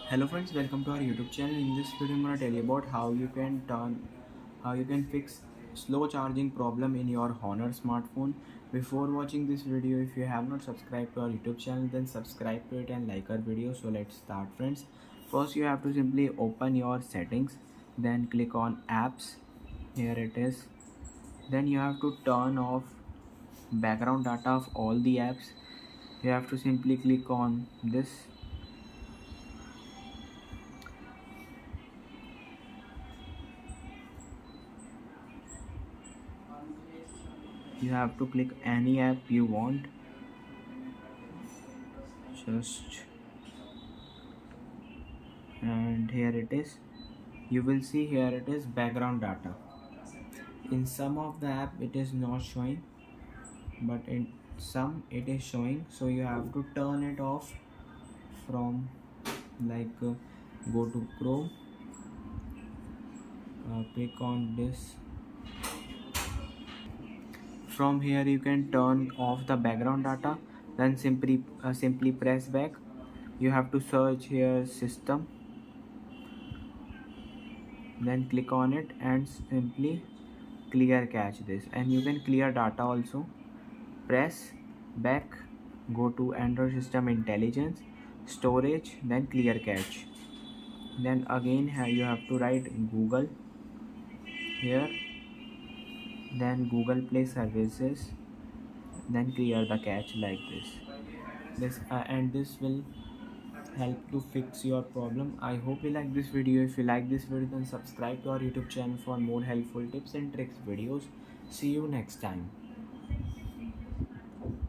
Hello friends, welcome to our YouTube channel. In this video I'm going to tell you about how you can fix slow charging problem in your Honor smartphone. Before watching this video, if you have not subscribed to our YouTube channel, then subscribe to it and like our video. So let's start friends. First you have to simply open your settings, then click on apps. Here it is. Then you have to turn off background data of all the apps. You have to simply click on this. You have to click any app you want. Just and here it is. You will see here it is background data. In some of the app it is not showing, but in some it is showing, so you have to turn it off from go to Chrome, click on this. From here you can turn off the background data, then simply press back. You have to search here system, then click on it and simply clear cache this, and you can clear data also. Press back, go to Android system intelligence, storage, then clear cache. Then again here you have to write Google here, then Google Play services, then clear the cache like this and this will help to fix your problem. I hope you like this video. If you like this video, then subscribe to our YouTube channel for more helpful tips and tricks videos. See you next time.